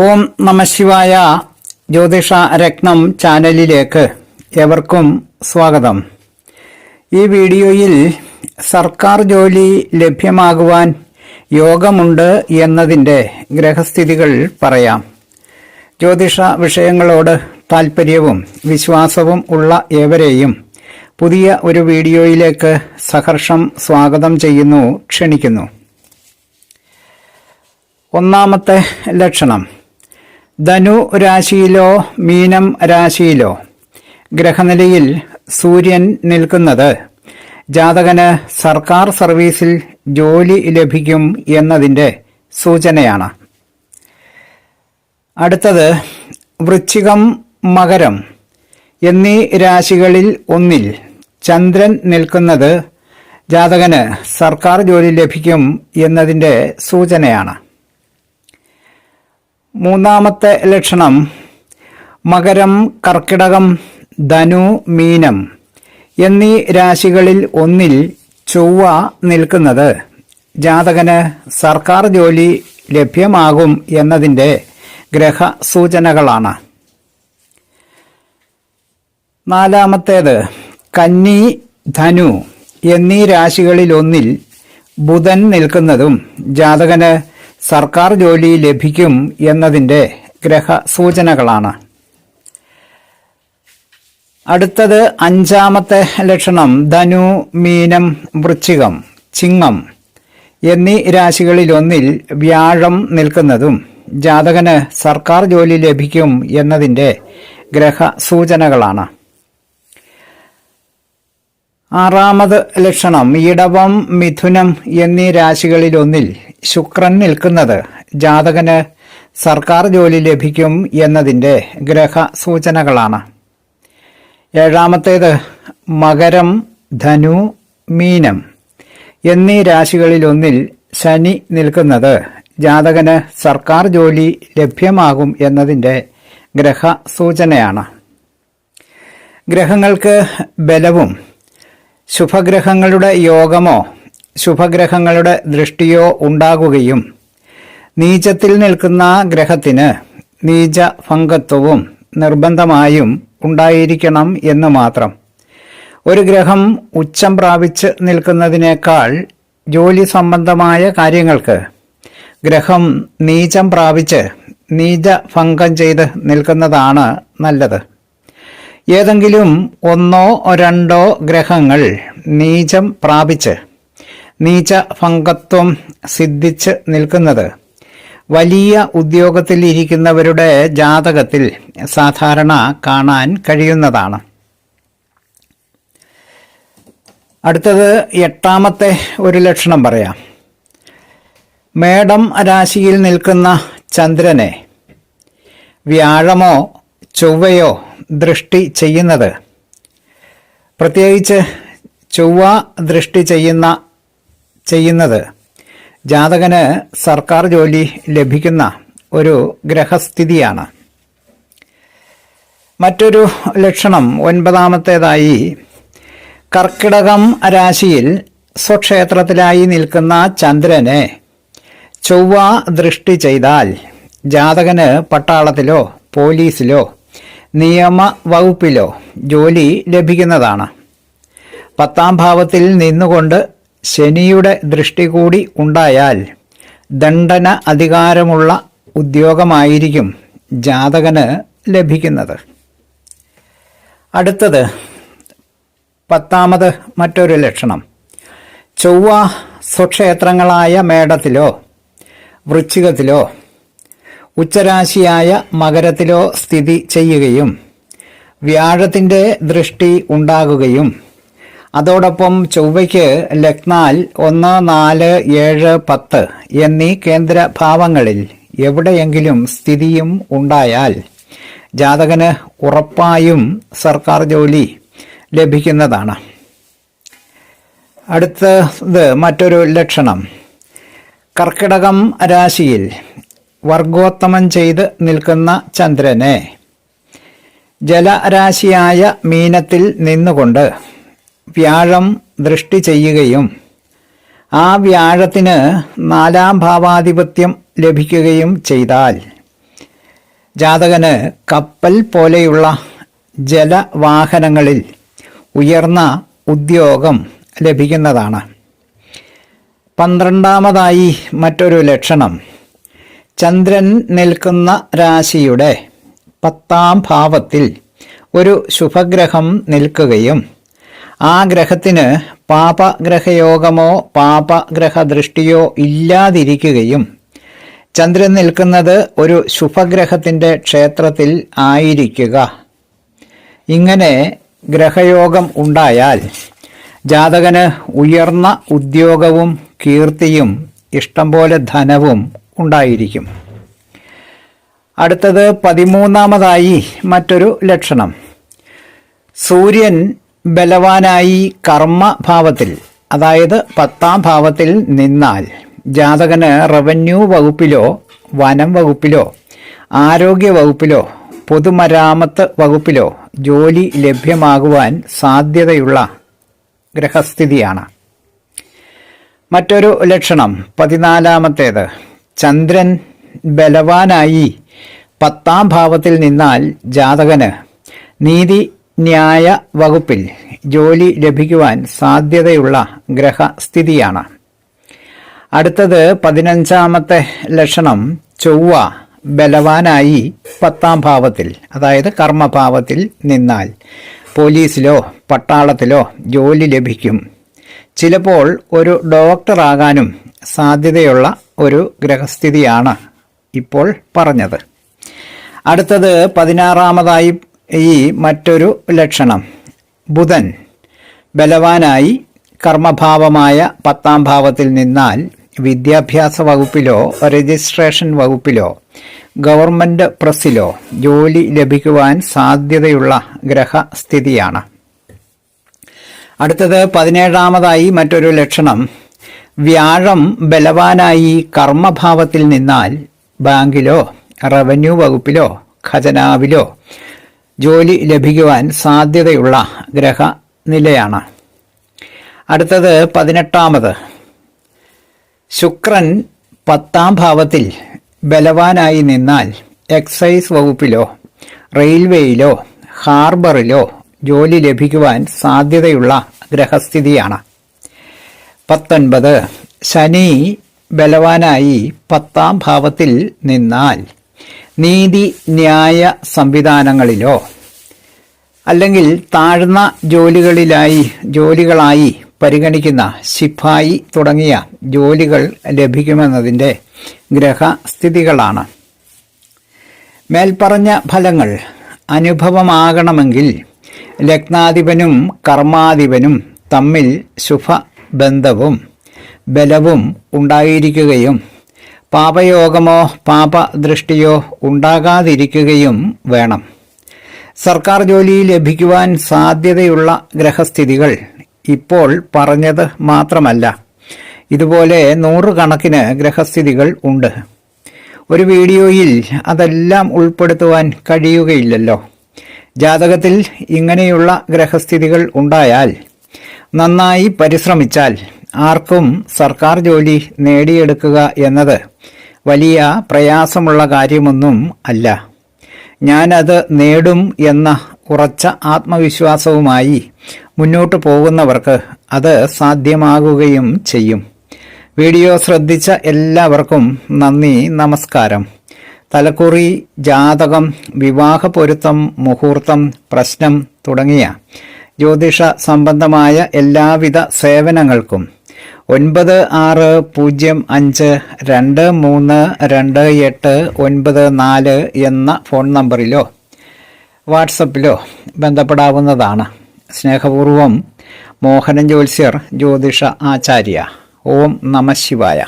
ഓം നമഃശിവായ. ജ്യോതിഷ രത്നം ചാനലിലേക്ക് ഏവർക്കും സ്വാഗതം. ഈ വീഡിയോയിൽ സർക്കാർ ജോലി ലഭ്യമാകുവാൻ യോഗമുണ്ട് എന്നതിൻ്റെ ഗ്രഹസ്ഥിതികൾ പറയാം. ജ്യോതിഷ വിഷയങ്ങളോട് താൽപ്പര്യവും വിശ്വാസവും ഉള്ള ഏവരെയും പുതിയ ഒരു വീഡിയോയിലേക്ക് സഹർഷം സ്വാഗതം ചെയ്യുന്നു, ക്ഷണിക്കുന്നു. ഒന്നാമത്തെ ലക്ഷണം, ധനു രാശിയിലോ മീനം രാശിയിലോ ഗ്രഹനിലയിൽ സൂര്യൻ നിൽക്കുന്നത് ജാതകന് സർക്കാർ സർവീസിൽ ജോലി ലഭിക്കും എന്നതിൻ്റെ സൂചനയാണ്. അടുത്തത് വൃശ്ചികം, മകരം എന്നീ രാശികളിൽ ഒന്നിൽ ചന്ദ്രൻ നിൽക്കുന്നത് ജാതകന് സർക്കാർ ജോലി ലഭിക്കും എന്നതിൻ്റെ സൂചനയാണ്. മൂന്നാമത്തെ ലക്ഷണം, മകരം, കർക്കിടകം, ധനു, മീനം എന്നീ രാശികളിൽ ഒന്നിൽ ചൊവ്വ നിൽക്കുന്നത് ജാതകന് സർക്കാർ ജോലി ലഭ്യമാകും എന്നതിൻ്റെ ഗ്രഹ സൂചനകളാണ്. നാലാമത്തേത്, കന്നി, ധനു എന്നീ രാശികളിൽ ഒന്നിൽ ബുധൻ നിൽക്കുന്നതും ജാതകന് സർക്കാർ ജോലി ലഭിക്കും എന്നതിൻ്റെ ഗ്രഹ സൂചനകളാണ്. അടുത്തത് അഞ്ചാമത്തെ ലക്ഷണം, ധനു, മീനം, വൃശ്ചികം, ചിങ്ങം എന്നീ രാശികളിൽ ഒന്നിൽ വ്യാഴം നിൽക്കുന്നതും ജാതകന് സർക്കാർ ജോലി ലഭിക്കും എന്നതിൻ്റെ ഗ്രഹ സൂചനകളാണ്. ആറാമത് ലക്ഷണം, ഇടവം, മിഥുനം എന്നീ രാശികളിൽ ഒന്നിൽ ശുക്രൻ നിൽക്കുന്നത് ജാതകന് സർക്കാർ ജോലി ലഭിക്കും എന്നതിൻ്റെ ഗ്രഹ സൂചനകളാണ്. ഏഴാമത്തേത്, മകരം, ധനു, മീനം എന്നീ രാശികളിൽ ഒന്നിൽ ശനി നിൽക്കുന്നത് ജാതകന് സർക്കാർ ജോലി ലഭ്യമാകും എന്നതിൻ്റെ ഗ്രഹ സൂചനയാണ്. ഗ്രഹങ്ങൾക്ക് ബലവും ശുഭഗ്രഹങ്ങളുടെ യോഗമോ ശുഭഗ്രഹങ്ങളുടെ ദൃഷ്ടിയോ ഉണ്ടാകുകയും നീചത്തിൽ നിൽക്കുന്ന ഗ്രഹത്തിന് നീചഭംഗത്വവും നിർബന്ധമായും ഉണ്ടായിരിക്കണം എന്ന് മാത്രം. ഒരു ഗ്രഹം ഉച്ചം പ്രാപിച്ച് നിൽക്കുന്നതിനേക്കാൾ ജോലി സംബന്ധമായ കാര്യങ്ങൾക്ക് ഗ്രഹം നീചം പ്രാപിച്ച് നീചഭംഗം ചെയ്ത് നിൽക്കുന്നതാണ് നല്ലത്. ഏതെങ്കിലും ഒന്നോ രണ്ടോ ഗ്രഹങ്ങൾ നീചം പ്രാപിച്ച് നീചഭംഗത്വം സിദ്ധിച്ച് നിൽക്കുന്നത് വലിയ ഉദ്യോഗത്തിൽ ഇരിക്കുന്നവരുടെ ജാതകത്തിൽ സാധാരണ കാണാൻ കഴിയുന്നതാണ്. അടുത്തത് എട്ടാമത്തെ ഒരു ലക്ഷണം പറയാം. മേടം രാശിയിൽ നിൽക്കുന്ന ചന്ദ്രനെ വ്യാഴമോ ചൊവ്വയോ ദൃഷ്ടി ചെയ്യുന്നത്, പ്രത്യേകിച്ച് ചൊവ്വ ദൃഷ്ടി ചെയ്യുന്നത് ജാതകന് സർക്കാർ ജോലി ലഭിക്കുന്ന ഒരു ഗ്രഹസ്ഥിതിയാണ്. മറ്റൊരു ലക്ഷണം, ഒൻപതാമത്തേതായി, കർക്കിടകം രാശിയിൽ സ്വക്ഷേത്രത്തിലായി നിൽക്കുന്ന ചന്ദ്രനെ ചൊവ്വ ദൃഷ്ടി ചെയ്താൽ ജാതകന് പട്ടാളത്തിലോ പോലീസിലോ നിയമ വകുപ്പിലോ ജോലി ലഭിക്കുന്നതാണ്. 10ാം ഭാവത്തിൽ നിന്നുകൊണ്ട് ശനിയുടെ ദൃഷ്ടി കൂടി ഉണ്ടായാൽ ദണ്ഡന അധികാരമുള്ള ഉദ്യോഗമായിരിക്കും ജാതകന് ലഭിക്കുന്നത്. അടുത്തത് 10ാമത് മറ്റൊരു ലക്ഷണം, ചൊവ്വ സ്വക്ഷേത്രങ്ങളായ മേടത്തിലോ വൃശ്ചികത്തിലോ ഉച്ചരാശിയായ മകരത്തിലോ സ്ഥിതി ചെയ്യുകയും വ്യാഴത്തിൻ്റെ ദൃഷ്ടി ഉണ്ടാകുകയും അതോടൊപ്പം ചൊവ്വയ്ക്ക് ലഗ്നാൽ 1, 4, 7, 10 എന്നീ കേന്ദ്രഭാവങ്ങളിൽ എവിടെയെങ്കിലും സ്ഥിതിയും ഉണ്ടായാൽ ജാതകന് ഉറപ്പായും സർക്കാർ ജോലി ലഭിക്കുന്നതാണ്. അടുത്തത് മറ്റൊരു ലക്ഷണം, കർക്കിടകം രാശിയിൽ വർഗോത്തമം ചെയ്ത് നിൽക്കുന്ന ചന്ദ്രനെ ജലരാശിയായ മീനത്തിൽ നിന്നുകൊണ്ട് വ്യാഴം ദൃഷ്ടി ചെയ്യുകയും ആ വ്യാഴത്തിന് 4ാം ഭാവാധിപത്യം ലഭിക്കുകയും ചെയ്താൽ ജാതകന് കപ്പൽ പോലെയുള്ള ജലവാഹനങ്ങളിൽ ഉയർന്ന ഉദ്യോഗം ലഭിക്കുന്നതാണ്. 12ാമതായി മറ്റൊരു ലക്ഷണം, ചന്ദ്രൻ നിൽക്കുന്ന രാശിയുടെ 10ാം ഭാവത്തിൽ ഒരു ശുഭഗ്രഹം നിൽക്കുകയും ആ ഗ്രഹത്തിന് പാപഗ്രഹയോഗമോ പാപഗ്രഹദൃഷ്ടിയോ ഇല്ലാതിരിക്കുകയും ചന്ദ്രൻ നിൽക്കുന്നത് ഒരു ശുഭഗ്രഹത്തിൻ്റെ ക്ഷേത്രത്തിൽ ആയിരിക്കുക. ഇങ്ങനെ ഗ്രഹയോഗം ഉണ്ടായാൽ ജാതകന് ഉയർന്ന ഉദ്യോഗവും കീർത്തിയും ഇഷ്ടം പോലെ ധനവും ഉണ്ടായിരിക്കും. അടുത്തത് 13ാമതായി മറ്റൊരു ലക്ഷണം, സൂര്യൻ ബലവാനായി കർമ്മഭാവത്തിൽ, അതായത് 10ാം ഭാവത്തിൽ നിന്നാൽ ജാതകന് റവന്യൂ വകുപ്പിലോ വനം വകുപ്പിലോ ആരോഗ്യ വകുപ്പിലോ പൊതുമരാമത്ത് വകുപ്പിലോ ജോലി ലഭ്യമാകുവാൻ സാധ്യതയുള്ള ഗ്രഹസ്ഥിതിയാണ്. മറ്റൊരു ലക്ഷണം 14ാമത്തേത്, ചന്ദ്രൻ ബലവാനായി 10ാം ഭാവത്തിൽ നിന്നാൽ ജാതകന് നീതി ന്യായ വകുപ്പിൽ ജോലി ലഭിക്കുവാൻ സാധ്യതയുള്ള ഗ്രഹസ്ഥിതിയാണ്. അടുത്തത് 15ാമത്തെ ലക്ഷണം, ചൊവ്വ ബലവാനായി 10ാം ഭാവത്തിൽ, അതായത് കർമ്മഭാവത്തിൽ നിന്നാൽ പോലീസിലോ പട്ടാളത്തിലോ ജോലി ലഭിക്കും. ചിലപ്പോൾ ഒരു ഡോക്ടറാകാനും സാധ്യതയുള്ള ഒരു ഗ്രഹസ്ഥിതിയാണ് ഇപ്പോൾ പറഞ്ഞത്. അടുത്തത് 16ാമതായി ഈ മറ്റൊരു ലക്ഷണം, ബുധൻ ബലവാനായി കർമ്മഭാവമായ 10ാം ഭാവത്തിൽ നിന്നാൽ വിദ്യാഭ്യാസ വകുപ്പിലോ രജിസ്ട്രേഷൻ വകുപ്പിലോ ഗവൺമെൻറ് പ്രസ്സിലോ ജോലി ലഭിക്കുവാൻ സാധ്യതയുള്ള ഗ്രഹസ്ഥിതിയാണ്. അടുത്തത് 17ാമതായി മറ്റൊരു ലക്ഷണം, വ്യാഴം ബലവാനായി കർമ്മഭാവത്തിൽ നിന്നാൽ ബാങ്കിലോ റവന്യൂ വകുപ്പിലോ ഖജനാവിലോ ജോലി ലഭിക്കുവാൻ സാധ്യതയുള്ള ഗ്രഹനിലയാണ്. അടുത്തത് 18ാമത്, ശുക്രൻ 10ാം ഭാവത്തിൽ ബലവാനായി നിന്നാൽ എക്സൈസ് വകുപ്പിലോ റെയിൽവേയിലോ ഹാർബറിലോ ജോലി ലഭിക്കുവാൻ സാധ്യതയുള്ള ഗ്രഹസ്ഥിതിയാണ്. 19, ശനി ബലവാനായി 10ാം ഭാവത്തിൽ നിന്നാൽ നീതി ന്യായ സംവിധാനങ്ങളിലോ അല്ലെങ്കിൽ താഴ്ന്ന ജോലികളായി പരിഗണിക്കുന്ന ശിപായി തുടങ്ങിയ ജോലികൾ ലഭിക്കുമെന്നതിൻ്റെ ഗ്രഹസ്ഥിതികളാണ്. മേൽപ്പറഞ്ഞ ഫലങ്ങൾ അനുഭവമാകണമെങ്കിൽ ലഗ്നാധിപനും കർമാധിപനും തമ്മിൽ ശുഭബന്ധവും ബലവും ഉണ്ടായിരിക്കുകയും പാപയോഗമോ പാപദൃഷ്ടിയോ ഉണ്ടാകാതിരിക്കുകയും വേണം. സർക്കാർ ജോലി ലഭിക്കുവാൻ സാധ്യതയുള്ള ഗ്രഹസ്ഥിതികൾ ഇപ്പോൾ പറഞ്ഞത് മാത്രമല്ല, ഇതുപോലെ 100 കണക്കിന് ഗ്രഹസ്ഥിതികൾ ഉണ്ട്. ഒരു വീഡിയോയിൽ അതെല്ലാം ഉൾപ്പെടുത്തുവാൻ കഴിയുകയില്ലല്ലോ. ജാതകത്തിൽ ഇങ്ങനെയുള്ള ഗ്രഹസ്ഥിതികൾ ഉണ്ടായാൽ നന്നായി പരിശ്രമിച്ചാൽ ആർക്കും സർക്കാർ ജോലി നേടിയെടുക്കുക എന്നത് വലിയ പ്രയാസമുള്ള കാര്യമൊന്നും അല്ല. ഞാനത് നേടും എന്ന ഉറച്ച ആത്മവിശ്വാസവുമായി മുന്നോട്ട് പോകുന്നവർക്ക് അത് സാധ്യമാകുകയും ചെയ്യും. വീഡിയോ ശ്രദ്ധിച്ച എല്ലാവർക്കും നന്ദി, നമസ്കാരം. തലക്കുറി, ജാതകം, വിവാഹ പൊരുത്തം, മുഹൂർത്തം, പ്രശ്നം തുടങ്ങിയ ജ്യോതിഷ സംബന്ധമായ എല്ലാവിധ സേവനങ്ങൾക്കും 9625232894 എന്ന ഫോൺ നമ്പറിലോ വാട്സപ്പിലോ ബന്ധപ്പെടാവുന്നതാണ്. സ്നേഹപൂർവം, മോഹനൻ ജ്യോത്സ്യർ, ജ്യോതിഷ ആചാര്യ. ഓം നമഃ ശിവായ.